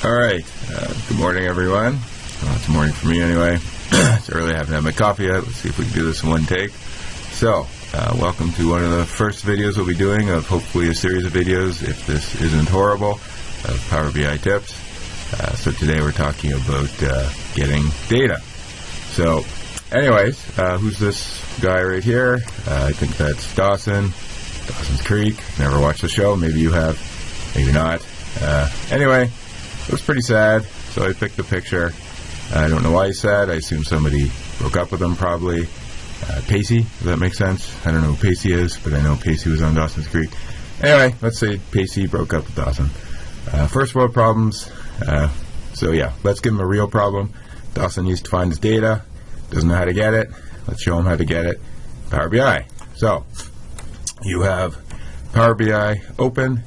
Alright, good morning everyone. Well, it's morning for me anyway. It's early, I haven't had my coffee yet. Let's see if we can do this in one take. So, welcome to one of the first videos we'll be doing of hopefully a series of videos, if this isn't horrible, of Power BI tips. So today we're talking about getting data. So, anyways, who's this guy right here? I think that's Dawson's Creek. Never watched the show. Maybe you have, maybe not. Anyway, it was pretty sad, so I picked the picture. I don't know why he's sad. I assume somebody broke up with him, probably. Pacey, does that make sense? I don't know who Pacey is, but I know Pacey was on Dawson's Creek. Anyway, let's say Pacey broke up with Dawson. First world problems. So yeah, let's give him a real problem. Dawson needs to find his data. Doesn't know how to get it. Let's show him how to get it. Power BI. So, you have Power BI open.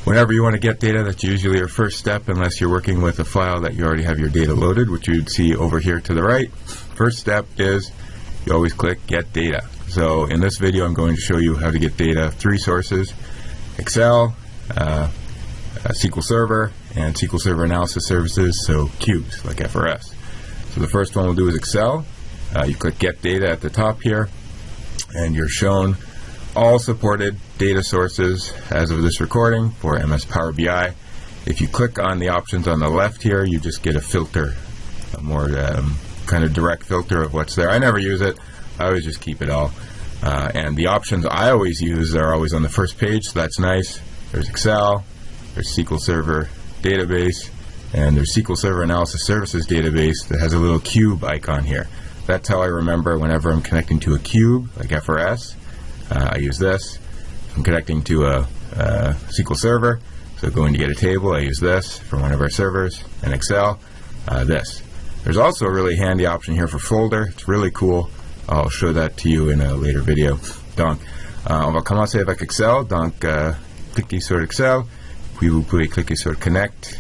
Whenever you want to get data, that's usually your first step, unless you're working with a file that you already have your data loaded, which you'd see over here to the right. First step is you always click Get Data. So in this video, I'm going to show you how to get data, 3 sources: Excel, SQL Server, and SQL Server Analysis Services, so cubes, like FRS. So the first one we'll do is Excel. You click Get Data at the top here, and you're shown all supported data sources as of this recording for MS Power BI. If you click on the options on the left here, you just get a filter, a more kind of direct filter of what's there. I never use it. I always just keep it all. And the options I always use are always on the first page, so that's nice. There's Excel, there's SQL Server Database, and there's SQL Server Analysis Services Database that has a little cube icon here. That's how I remember whenever I'm connecting to a cube, like FRS. I use this. If I'm connecting to a SQL Server, so going to get a table, I use this from one of our servers. And Excel, this. There's also a really handy option here for folder. It's really cool. I'll show that to you in a later video. Donc, on va commencer avec Excel. Donc, cliquez sur Excel, puis vous pouvez cliquer sur Connect,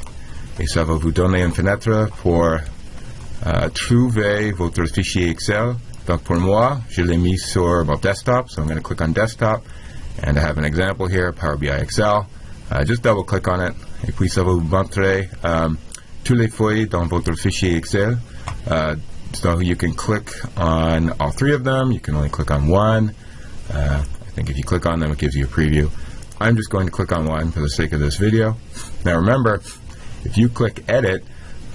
et ça va vous donner une fenêtre pour trouver votre fichier Excel. Donc pour moi, je l'ai mis sur my desktop, so I'm going to click on desktop, and I have an example here, Power BI Excel. Just double click on it, et puis ça va vous montrer tous les feuilles dans votre fichier Excel. So you can click on all 3 of them. You can only click on one. I think if you click on them, it gives you a preview. I'm just going to click on one for the sake of this video. Now remember, if you click Edit,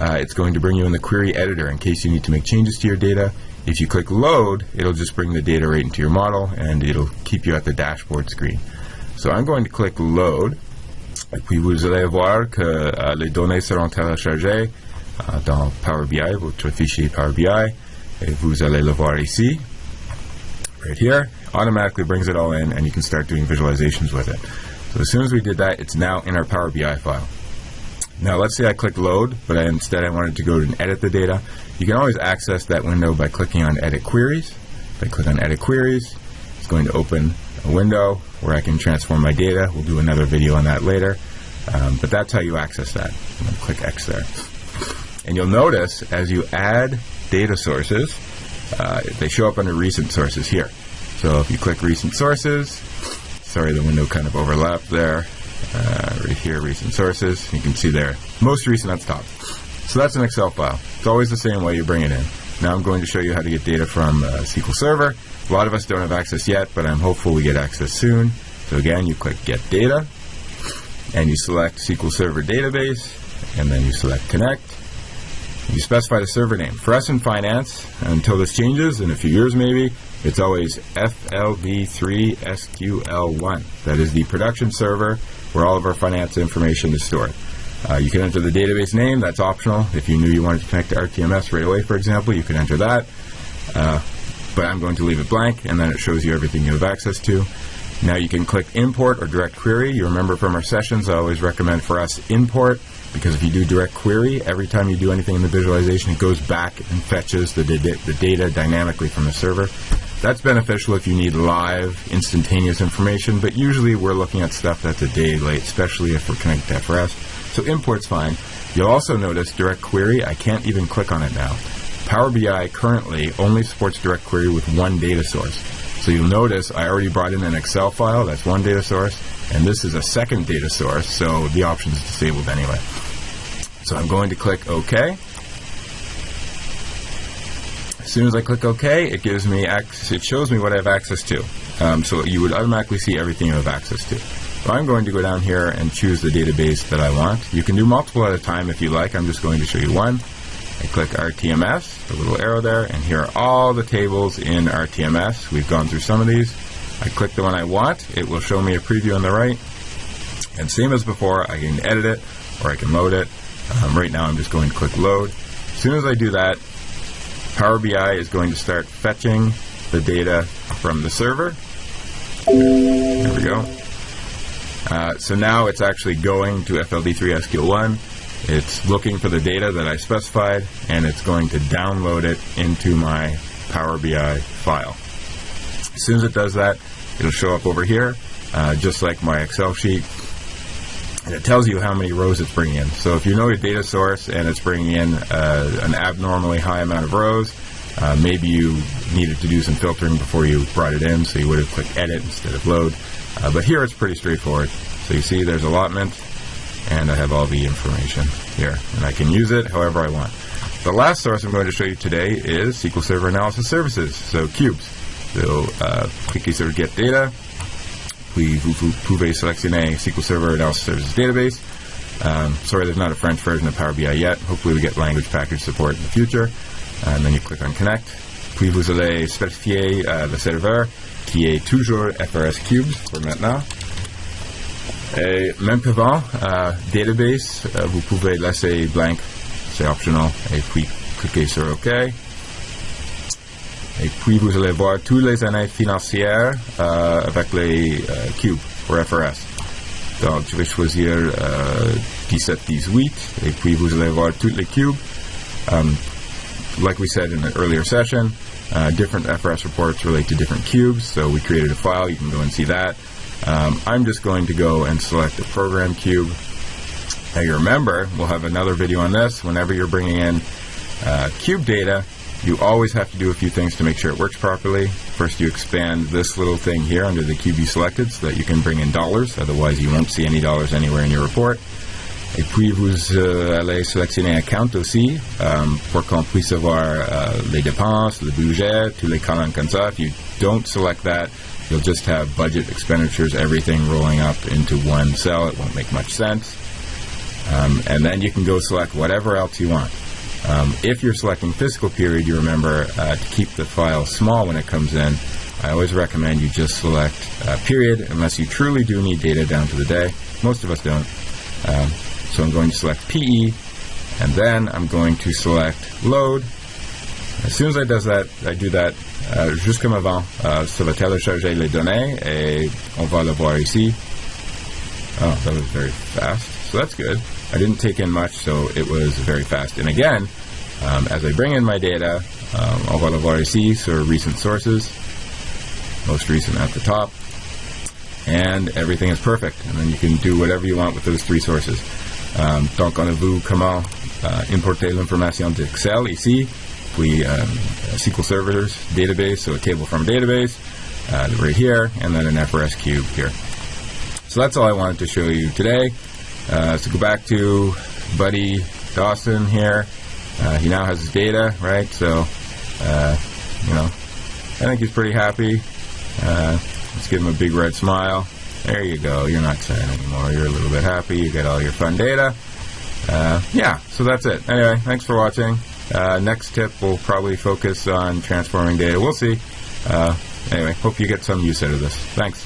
it's going to bring you in the query editor in case you need to make changes to your data. If you click Load, it'll just bring the data right into your model, and it'll keep you at the dashboard screen. So I'm going to click Load, et puis vous allez voir que les données seront téléchargées dans Power BI, votre fichier Power BI, et vous allez le voir ici, right here. Automatically brings it all in, and you can start doing visualizations with it. So as soon as we did that, it's now in our Power BI file. Now let's say I clicked Load, but instead I wanted to go and edit the data. You can always access that window by clicking on Edit Queries. If I click on Edit Queries, it's going to open a window where I can transform my data. We'll do another video on that later. But that's how you access that. I'm going to click X there. And you'll notice as you add data sources, they show up under Recent Sources here. So if you click Recent Sources, sorry the window kind of overlapped there. Right here, Recent Sources, you can see there, most recent at the top. So that's an Excel file. It's always the same way you bring it in. Now I'm going to show you how to get data from SQL Server. A lot of us don't have access yet, but I'm hopeful we get access soon. So again, you click Get Data, and you select SQL Server Database, and then you select Connect. You specify the server name. For us in finance, until this changes, in a few years maybe, it's always FLV3SQL1. That is the production server where all of our finance information is stored. You can enter the database name. That's optional. If you knew you wanted to connect to RTMS right away, for example, you can enter that. But I'm going to leave it blank, and then it shows you everything you have access to. Now you can click Import or Direct Query. You remember from our sessions, I always recommend for us Import, because if you do Direct Query, every time you do anything in the visualization, it goes back and fetches the data dynamically from the server. That's beneficial if you need live, instantaneous information, but usually we're looking at stuff that's a day late, especially if we're connected to FRS. So import's fine. You'll also notice Direct Query, I can't even click on it now. Power BI currently only supports Direct Query with one data source. So you'll notice I already brought in an Excel file, that's one data source, and this is a second data source, so the option is disabled anyway. So I'm going to click OK. As soon as I click OK, it gives me it shows me what I have access to. So you would automatically see everything you have access to. So I'm going to go down here and choose the database that I want. You can do multiple at a time if you like. I'm just going to show you one. I click RTMS, the little arrow there, and here are all the tables in RTMS. We've gone through some of these. I click the one I want. It will show me a preview on the right. And same as before, I can edit it or I can load it. Right now I'm just going to click load. As soon as I do that, Power BI is going to start fetching the data from the server. There we go. So now it's actually going to FLD3 SQL1. It's looking for the data that I specified, and it's going to download it into my Power BI file. As soon as it does that, it'll show up over here, just like my Excel sheet, and it tells you how many rows it's bringing in. So if you know your data source and it's bringing in an abnormally high amount of rows, maybe you needed to do some filtering before you brought it in, so you would have clicked edit instead of load. But here it's pretty straightforward. So you see there's allotment, and I have all the information here, and I can use it however I want. The last source I'm going to show you today is SQL Server Analysis Services, so cubes. So cliquez sur Get Data, puis vous pouvez sélectionner SQL Server Analysis Services Database. Sorry, there's not a French version of Power BI yet. Hopefully we get language package support in the future. And then you click on Connect. Puis vous allez spécifier le serveur qui est toujours FRS Cubes pour maintenant. Et même qu'avant, Database, vous pouvez laisser blank, c'est optional, et puis cliquez sur OK. Et puis vous allez voir toutes les années financières avec les cubes pour FRS. Donc je vais choisir 17-18, et puis vous allez voir toutes les cubes. Like we said in an earlier session, different FRS reports relate to different cubes, so we created a file. You can go and see that. I'm just going to go and select a program cube. Now you remember, we'll have another video on this. Whenever you're bringing in cube data, you always have to do a few things to make sure it works properly. First, you expand this little thing here under the cube you selected so that you can bring in dollars. Otherwise, you won't see any dollars anywhere in your report. Et puis vous allez sélectionner un count aussi pour qu'on puisse avoir les dépenses, le budget, tous les colonnes comme ça. If you don't select that, you'll just have budget, expenditures, everything rolling up into one cell. It won't make much sense. And then you can go select whatever else you want. If you're selecting fiscal period, you remember to keep the file small when it comes in. I always recommend you just select period unless you truly do need data down to the day. Most of us don't. So I'm going to select PE, and then I'm going to select load. As soon as I do that, juste comme avant, ça va télécharger les données, et on va le voir ici. Oh, that was very fast. So that's good. I didn't take in much, so it was very fast. And again, as I bring in my data, on va le voir ici sur recent sources, most recent at the top, and everything is perfect. And then you can do whatever you want with those three sources. Donc on a vu comment importer l'information d'Excel ici, puis SQL Servers database, so a table from database right here, and then an FRS cube here. So that's all I wanted to show you today. So go back to Buddy Dawson here. He now has his data, right? So, I think he's pretty happy. Let's give him a big red smile. There you go. You're not sad anymore. You're a little bit happy. You get all your fun data. Yeah, so that's it. Anyway, thanks for watching. Next tip will probably focus on transforming data. We'll see. Anyway, hope you get some use out of this. Thanks.